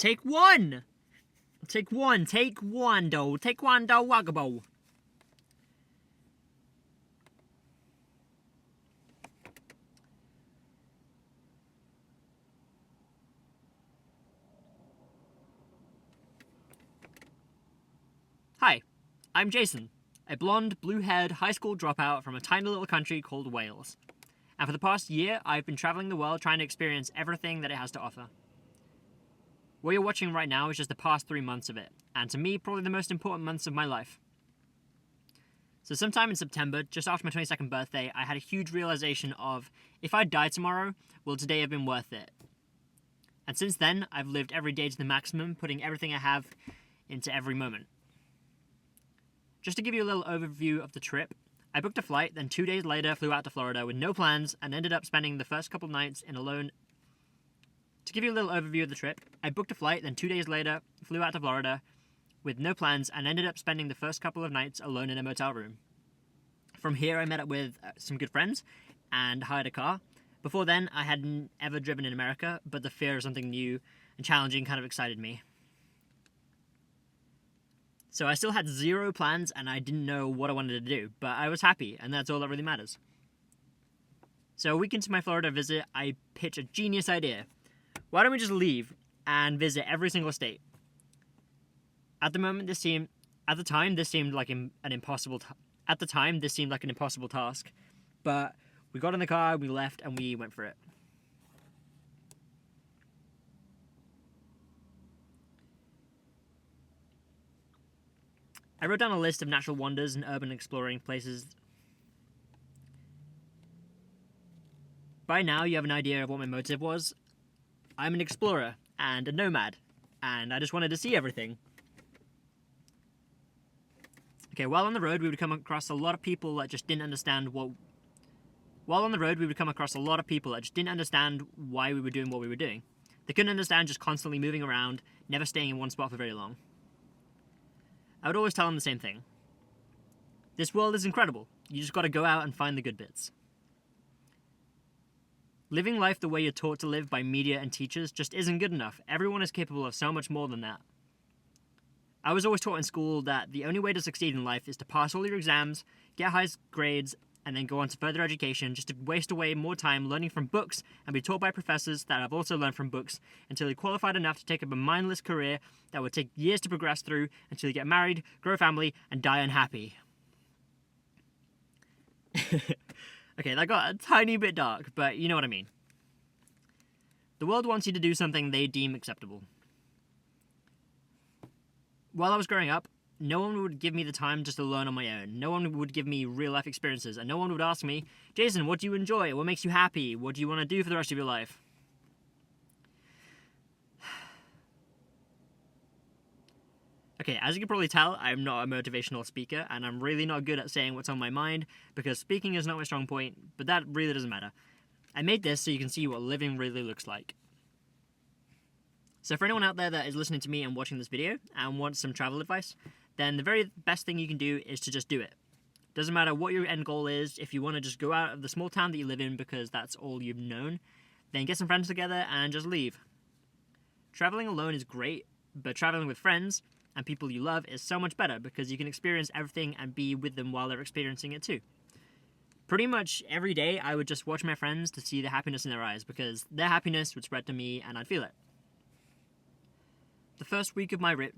Take one! Take one, taekwondo, wagabo. Hi, I'm Jason, a blonde, blue-haired high school dropout from a tiny little country called Wales. And for the past year, I've been traveling the world trying to experience everything that it has to offer. What you're watching right now is just the past 3 months of it, and to me, probably the most important months of my life. So sometime in September, just after my 22nd birthday, I had a huge realization of, if I die tomorrow, will today have been worth it? And since then, I've lived every day to the maximum, putting everything I have into every moment. Just to give you a little overview of the trip, I booked a flight, then 2 days later flew out to Florida with no plans and ended up spending the first couple nights in a lone... To give you a little overview of the trip, I booked a flight, then 2 days later flew out to Florida with no plans and ended up spending the first couple of nights alone in a motel room. From here, I met up with some good friends and hired a car. Before then, I hadn't ever driven in America, but the fear of something new and challenging kind of excited me. So I still had zero plans and I didn't know what I wanted to do, but I was happy, and that's all that really matters. So a week into my Florida visit, I pitched a genius idea. Why don't we just leave and visit every single state? At the time, this seemed like an impossible task, but we got in the car, we left, and we went for it. I wrote down a list of natural wonders and urban exploring places. By now, you have an idea of what my motive was. I'm an explorer and a nomad, and I just wanted to see everything. Okay, while on the road, we would come across a lot of people that just didn't understand why we were doing what we were doing. They couldn't understand just constantly moving around, never staying in one spot for very long. I would always tell them the same thing. This world is incredible. You just gotta go out and find the good bits. Living life the way you're taught to live by media and teachers just isn't good enough. Everyone is capable of so much more than that. I was always taught in school that the only way to succeed in life is to pass all your exams, get high grades, and then go on to further education, just to waste away more time learning from books and be taught by professors that have also learned from books until you're qualified enough to take up a mindless career that would take years to progress through until you get married, grow a family, and die unhappy. Okay, that got a tiny bit dark, but you know what I mean. The world wants you to do something they deem acceptable. While I was growing up, no one would give me the time just to learn on my own. No one would give me real-life experiences, and no one would ask me, Jason, what do you enjoy? What makes you happy? What do you want to do for the rest of your life? Okay, as you can probably tell, I'm not a motivational speaker, and I'm really not good at saying what's on my mind, because speaking is not my strong point, but that really doesn't matter. I made this so you can see what living really looks like. So for anyone out there that is listening to me and watching this video and wants some travel advice, then the very best thing you can do is to just do it. Doesn't matter what your end goal is. If you want to just go out of the small town that you live in because that's all you've known, then get some friends together and just leave. Traveling alone is great, but traveling with friends and people you love is so much better because you can experience everything and be with them while they're experiencing it too. Pretty much every day I would just watch my friends to see the happiness in their eyes because their happiness would spread to me and I'd feel it. The first week of my road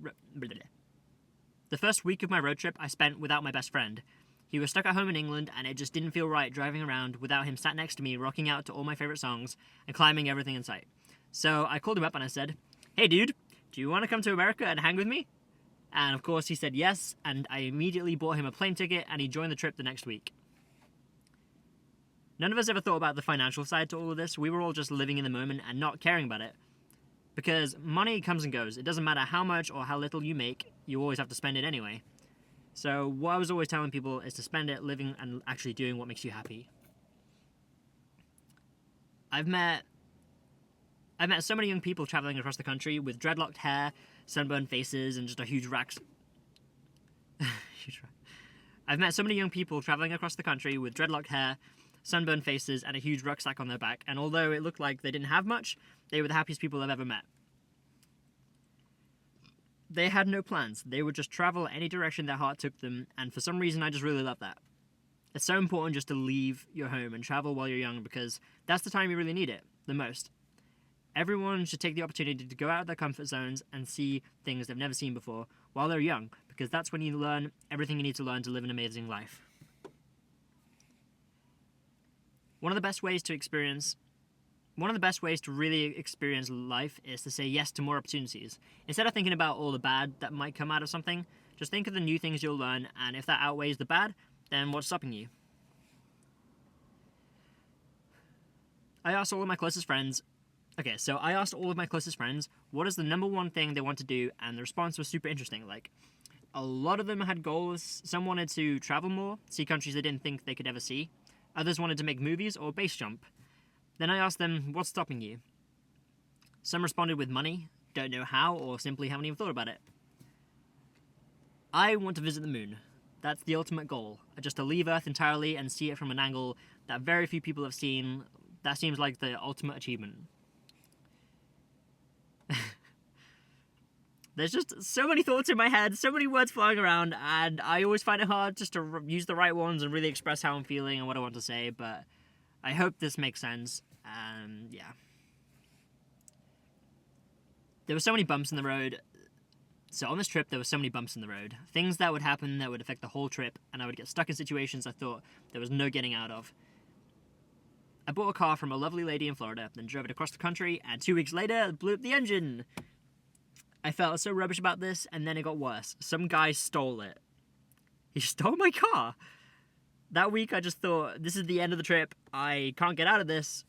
trip I spent without my best friend. He was stuck at home in England and it just didn't feel right driving around without him sat next to me rocking out to all my favourite songs and climbing everything in sight. So I called him up and I said, "Hey dude, do you want to come to America and hang with me?" And of course he said yes, and I immediately bought him a plane ticket and he joined the trip the next week. None of us ever thought about the financial side to all of this. We were all just living in the moment and not caring about it. Because money comes and goes. It doesn't matter how much or how little you make, you always have to spend it anyway. So what I was always telling people is to spend it living and actually doing what makes you happy. I've met so many young people traveling across the country with dreadlocked hair, sunburned faces, and just a huge racks. I've met so many young people traveling across the country with dreadlocked hair, sunburned faces, and a huge rucksack on their back, and although it looked like they didn't have much, they were the happiest people I've ever met. They had no plans. They would just travel any direction their heart took them, and for some reason I just really love that. It's so important just to leave your home and travel while you're young, because that's the time you really need it the most. Everyone should take the opportunity to go out of their comfort zones and see things they've never seen before while they're young, because that's when you learn everything you need to learn to live an amazing life. One of the best ways to really experience life is to say yes to more opportunities. Instead of thinking about all the bad that might come out of something, just think of the new things you'll learn, and if that outweighs the bad, then what's stopping you? I asked all of my closest friends, what is the number one thing they want to do, and the response was super interesting. Like, a lot of them had goals. Some wanted to travel more, see countries they didn't think they could ever see. Others wanted to make movies or base jump. Then I asked them, what's stopping you? Some responded with money, don't know how, or simply haven't even thought about it. I want to visit the moon. That's the ultimate goal. Just to leave Earth entirely and see it from an angle that very few people have seen. That seems like the ultimate achievement. There's just so many thoughts in my head, so many words flying around, and I always find it hard just to use the right ones and really express how I'm feeling and what I want to say, but I hope this makes sense, and yeah. There were so many bumps in the road. So on this trip, there were so many bumps in the road. Things that would happen that would affect the whole trip, and I would get stuck in situations I thought there was no getting out of. I bought a car from a lovely lady in Florida, then drove it across the country, and 2 weeks later, blew up the engine. I felt so rubbish about this, and then it got worse. Some guy stole it. He stole my car. That week, I just thought, this is the end of the trip. I can't get out of this.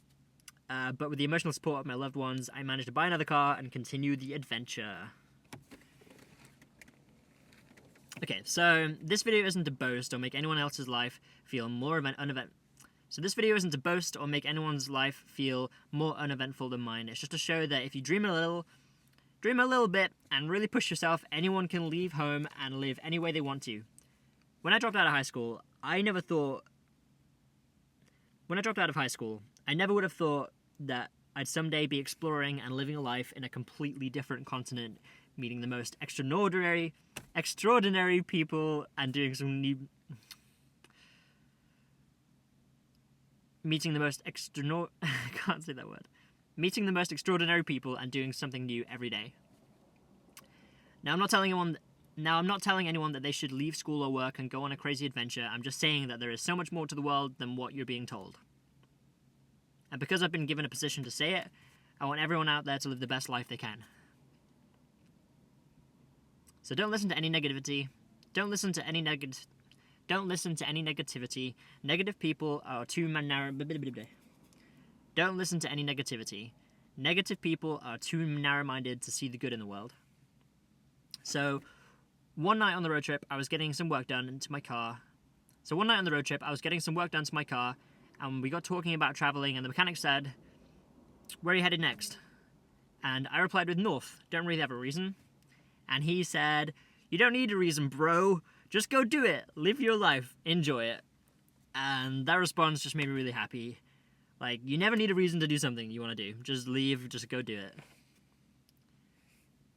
But with the emotional support of my loved ones, I managed to buy another car and continue the adventure. Okay, so this video isn't to boast or make anyone else's life feel more uneventful than mine. It's just to show that if you dream a little bit, and really push yourself, anyone can leave home and live any way they want to. When I dropped out of high school, I never would have thought that I'd someday be exploring and living a life in a completely different continent, meeting the most extraordinary people and doing some new... Meeting the most extraordinary people and doing something new every day. Now, I'm not telling anyone that they should leave school or work and go on a crazy adventure. I'm just saying that there is so much more to the world than what you're being told. And because I've been given a position to say it, I want everyone out there to live the best life they can. So don't listen to any negativity. Don't listen to any negativity. Negative people are too Don't listen to any negativity. Negative people are too narrow-minded to see the good in the world. So, one night on the road trip, I was getting some work done to my car. And we got talking about traveling, and the mechanic said, "Where are you headed next?" And I replied with north. Don't really have a reason. And he said, "You don't need a reason, bro. Just go do it. Live your life. Enjoy it." And that response just made me really happy. Like, you never need a reason to do something you want to do. Just leave, just go do it.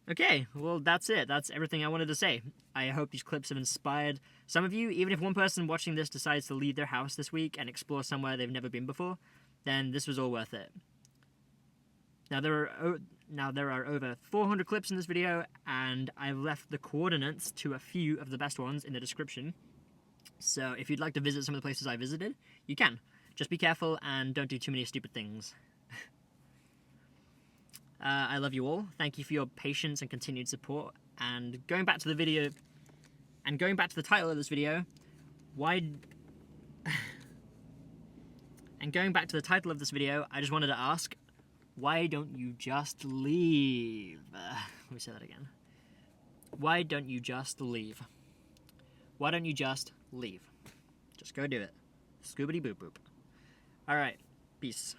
Okay, well, that's it. That's everything I wanted to say. I hope these clips have inspired some of you. Even if one person watching this decides to leave their house this week and explore somewhere they've never been before, then this was all worth it. Now, there are over 400 clips in this video, and I've left the coordinates to a few of the best ones in the description. So if you'd like to visit some of the places I visited, you can. Just be careful and don't do too many stupid things. I love you all. Thank you for your patience and continued support. And going back to the title of this video, I just wanted to ask, why don't you just leave? Let me say that again. Why don't you just leave? Why don't you just leave? Just go do it. Scoobity boop boop. Alright, peace.